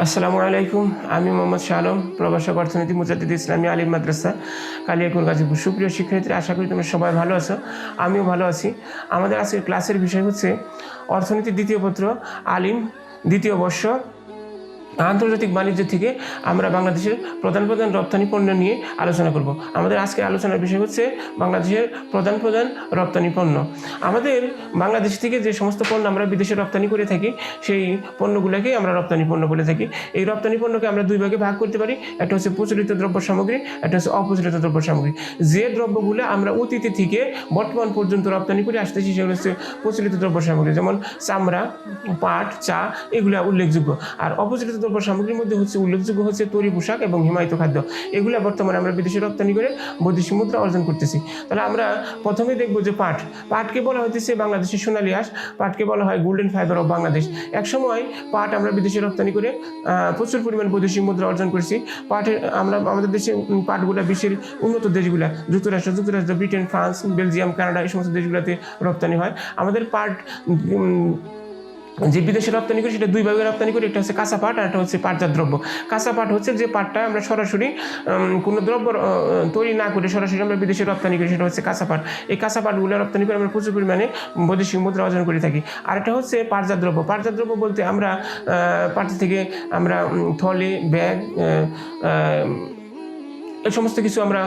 আসসালামু আলাইকুম। আমি মোহাম্মদ শাহ আলম, প্রভাষক অর্থনীতি মুজাদ্দিদ ইসলামী আলিম মাদ্রাসা, কালিয়াকৈর গাজীপুর। সুপ্রিয় শিক্ষার্থীরা, আশা করি তোমরা সবাই ভালো আছো, আমিও ভালো আছি। আমাদের আজকের ক্লাসের বিষয় হচ্ছে অর্থনীতির দ্বিতীয় পত্র, আলিম, দ্বিতীয় বর্ষ, আন্তর্জাতিক বাণিজ্য থেকে আমরা বাংলাদেশের প্রধান রপ্তানি পণ্য নিয়ে আলোচনা করব। আমাদের আজকে আলোচনার বিষয় হচ্ছে বাংলাদেশের প্রধান রপ্তানি পণ্য। আমাদের বাংলাদেশ থেকে যে সমস্ত পণ্য আমরা বিদেশে রপ্তানি করে থাকি, সেই পণ্যগুলোকে আমরা রপ্তানি পণ্য বলে থাকি। এই রপ্তানি পণ্যকে আমরা দুই ভাগে ভাগ করতে পারি। একটা হচ্ছে প্রচলিত দ্রব্য সামগ্রী, একটা হচ্ছে অপ্রচলিত দ্রব্য সামগ্রী। যে দ্রব্যগুলো আমরা অতীতে থেকে বর্তমান পর্যন্ত রপ্তানি করে আসতেছি সেগুলো হচ্ছে প্রচলিত দ্রব্য সামগ্রী, যেমন চামড়া, পাট, চা, এগুলো উল্লেখযোগ্য। আর অপ্রচলিত দ্রব্য সামগ্রীর মধ্যে হচ্ছে উল্লেখযোগ্য হচ্ছে তৈরি পোশাক এবং হিমায়িত খাদ্য। এগুলো বর্তমানে আমরা বিদেশে রপ্তানি করে বৈদেশিক মুদ্রা অর্জন করতেছি। তাহলে আমরা প্রথমে দেখবো যে পাটকে বলা হইতেছে বাংলাদেশের সোনালী আঁশ, পাটকে বলা হয় গোল্ডেন ফাইবার অফ বাংলাদেশ। একসময় পাট আমরা বিদেশে রপ্তানি করে প্রচুর পরিমাণ বৈদেশিক মুদ্রা অর্জন করেছি। আমাদের দেশে পাটগুলা বিশ্বের উন্নত দেশগুলা, যুক্তরাষ্ট্র, ব্রিটেন, ফ্রান্স, বেলজিয়াম, কানাডা, এই সমস্ত দেশগুলোতে রপ্তানি হয়। আমাদের পাট যে বিদেশে রপ্তানি করি সেটা দুই ভাগে রপ্তানি করি, একটা হচ্ছে কাঁচা পাট আর একটা হচ্ছে পাটজাত দ্রব্য। কাঁচা পাট হচ্ছে যে পাটটা আমরা সরাসরি কোনো দ্রব্য তৈরি না করে সরাসরি আমরা বিদেশে রপ্তানি করি, সেটা হচ্ছে কাঁচা পাট। এই কাঁচা পাটগুলো রপ্তানি করে আমরা প্রচুর পরিমাণে বৈদেশিক মুদ্রা অর্জন করে থাকি। আর একটা হচ্ছে পাটজাত দ্রব্য। পাটজাত দ্রব্য বলতে আমরা পাট থেকে আমরা থলে, ব্যাগ, এই সমস্ত কিছু আমরা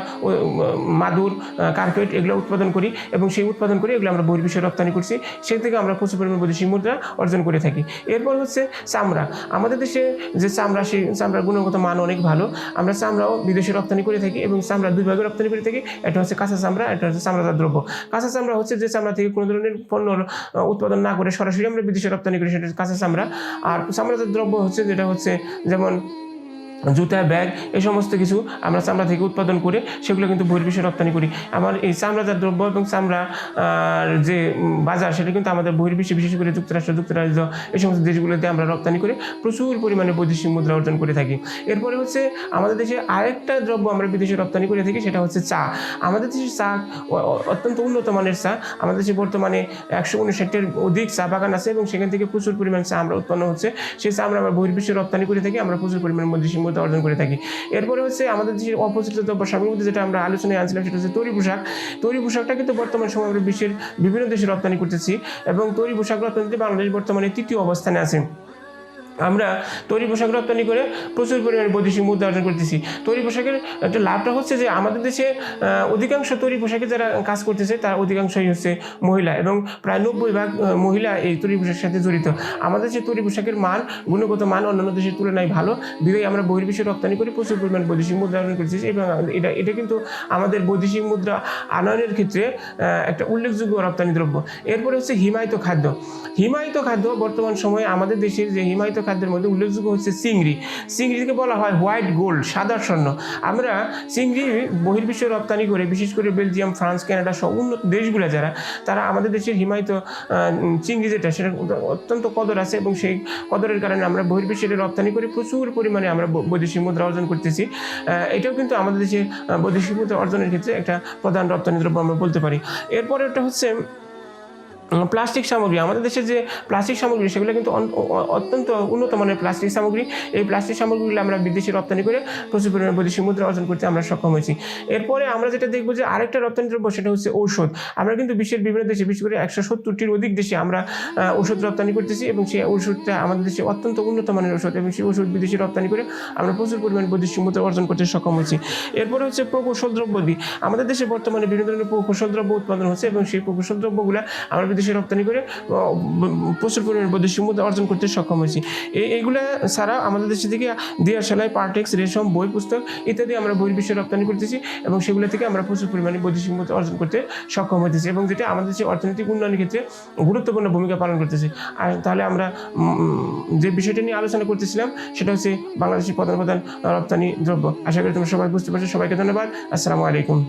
মাদুর, কার্পেট এগুলো উৎপাদন করি এবং সেই উৎপাদন করে এগুলো আমরা বহির্বিশ্বে রপ্তানি করছি। সেই থেকে আমরা প্রচুর পরিমাণ বৈদেশিক মুদ্রা অর্জন করে থাকি। এরপর হচ্ছে চামড়া। আমাদের দেশে যে চামড়া, সেই চামড়ার গুণগত মান অনেক ভালো। আমরা চামড়াও বিদেশে রপ্তানি করে থাকি এবং চামড়া দুই ভাগে রপ্তানি করে থাকি। এটা হচ্ছে কাঁচা চামড়া, এটা হচ্ছে চামড়াজাত দ্রব্য। কাঁচা চামড়া হচ্ছে যে চামড়া থেকে কোনো ধরনের পণ্য উৎপাদন না করে সরাসরি আমরা বিদেশে রপ্তানি করি, সেটা কাঁচা চামড়া। আর চামড়াজাত দ্রব্য হচ্ছে যেটা হচ্ছে যেমন জুতা, ব্যাগ, এই সমস্ত কিছু আমরা চামড়া থেকে উৎপাদন করে সেগুলো কিন্তু বহির্বিশ্বে রপ্তানি করি। আমার এই চামড়াজাত দ্রব্য এবং চামড়া যে বাজার, সেটা কিন্তু আমাদের বহির্বিশ্বে, বিশেষ করে যুক্তরাজ্য, এই সমস্ত দেশগুলোতে আমরা রপ্তানি করে প্রচুর পরিমাণে বৈদেশিক মুদ্রা অর্জন করে থাকি। এরপরে হচ্ছে আমাদের দেশে আরেকটা দ্রব্য আমরা বিদেশে রপ্তানি করে থাকি, সেটা হচ্ছে চা। আমাদের দেশের চা অত্যন্ত উন্নত মানের চা। আমাদের দেশে বর্তমানে 159-এর অধিক চা বাগান আছে এবং সেখান থেকে প্রচুর পরিমাণ চা আমরা উৎপন্ন হচ্ছে। সেই চা আমরা বহির্বিশ্বে রপ্তানি করে থাকি, আমরা প্রচুর পরিমাণে বৈদেশিক মুদ্রা অর্জন করে থাকি। এরপরে হচ্ছে আমাদের দেশের অপ্রচলিত দ্রব্য সামগ্রীর মধ্যে যেটা আমরা আলোচনায় আনছিলাম, সেটা হচ্ছে তৈরি পোশাক। তৈরি পোশাকটা কিন্তু বর্তমান সময় আমরা বিশ্বের বিভিন্ন দেশে রপ্তানি করতেছি এবং তৈরি পোশাক রপ্তানিতে বাংলাদেশ বর্তমানে 3য় অবস্থানে আছে। আমরা তৈরি পোশাক রপ্তানি করে প্রচুর পরিমাণে বৈদেশিক মুদ্রা অর্জন করতেছি। তৈরি পোশাকের একটা লাভটা হচ্ছে যে আমাদের দেশে অধিকাংশ তৈরি পোশাকে যারা কাজ করতেছে তারা অধিকাংশই হচ্ছে মহিলা এবং প্রায় 90% মহিলা এই তৈরি পোশাকের সাথে জড়িত। আমাদের যে তৈরি পোশাকের মান, গুণগত মান অন্যান্য দেশের তুলনায় ভালো, বিধায় আমরা বহির্বিশ্বে রপ্তানি করে প্রচুর পরিমাণ বৈদেশিক মুদ্রা অর্জন করতেছি এবং এটা কিন্তু আমাদের বৈদেশিক মুদ্রা আনয়নের ক্ষেত্রে একটা উল্লেখযোগ্য রপ্তানি দ্রব্য। এরপরে হচ্ছে হিমায়িত খাদ্য। হিমায়িত খাদ্য বর্তমান সময়ে আমাদের দেশের যে হিমায়িত খাদ্যের মধ্যে উল্লেখযোগ্য হচ্ছে চিংড়িকে বলা হয় হোয়াইট গোল্ড, সাদা স্বর্ণ। আমরা চিংড়ি বহির্বিশ্বে রপ্তানি করে, বিশেষ করে বেলজিয়াম, ফ্রান্স, কানাডা সহ উন্নত দেশগুলো যারা, তারা আমাদের দেশের হিমায়িত চিংড়ি যেটা, সেটা অত্যন্ত কদর আছে এবং সেই কদরের কারণে আমরা বহির্বিশ্বে রপ্তানি করে প্রচুর পরিমাণে আমরা বৈদেশিক মুদ্রা অর্জন করতেছি। এটাও কিন্তু আমাদের দেশে বৈদেশিক মুদ্রা অর্জনের ক্ষেত্রে একটা প্রধান রপ্তানি দ্রব্য আমরা বলতে পারি। এরপরে একটা হচ্ছে প্লাস্টিক সামগ্রী। আমাদের দেশের যে প্লাস্টিক সামগ্রী, সেগুলো কিন্তু অত্যন্ত উন্নত মানের প্লাস্টিক সামগ্রী। এই প্লাস্টিক সামগ্রীগুলো আমরা বিদেশে রপ্তানি করে প্রচুর পরিমাণে বৈদেশিক মুদ্রা অর্জন করতে আমরা সক্ষম হয়েছি। এরপরে আমরা যেটা দেখবো যে আরেকটা রপ্তানি দ্রব্য, সেটা হচ্ছে ঔষধ। আমরা কিন্তু বিশ্বের বিভিন্ন দেশে, বিশেষ করে 170টির অধিক দেশে আমরা ওষুধ রপ্তানি করতেছি এবং সেই ওষুধটা আমাদের দেশে অত্যন্ত উন্নত মানের ওষুধ এবং সেই ওষুধ বিদেশে রপ্তানি করে আমরা প্রচুর পরিমাণে বৈদেশিক মুদ্রা অর্জন করতে সক্ষম হয়েছি। এরপরে হচ্ছে প্রকৌশল দ্রব্যাদি। আমাদের দেশে বর্তমানে বিভিন্ন ধরনের প্রকৌশল দ্রব্য উৎপাদন হচ্ছে এবং সেই প্রকৌশল দ্রব্যগুলো আমরা দেশে রপ্তানি করে প্রচুর পরিমাণে বৈদেশিক মুদ্রা অর্জন করতে সক্ষম হয়েছি। এইগুলা ছাড়া আমাদের দেশে থেকে দেয়া, সেলাই, পার্টেক্স, রেশম, বই, পুস্তক ইত্যাদি আমরা বহির্বিশ্বে রপ্তানি করতেছি এবং সেগুলো থেকে আমরা প্রচুর পরিমাণে বৈদেশিক মুদ্রা অর্জন করতে সক্ষম হতেছি এবং যেটা আমাদের দেশের অর্থনৈতিক উন্নয়নের ক্ষেত্রে গুরুত্বপূর্ণ ভূমিকা পালন করতেছে। আর তাহলে আমরা যে বিষয়টা নিয়ে আলোচনা করতেছিলাম, সেটা হচ্ছে বাংলাদেশের প্রধান রপ্তানি দ্রব্য। আশা করি তোমরা সবাই বুঝতে পারছো। সবাইকে ধন্যবাদ। আসসালামু আলাইকুম।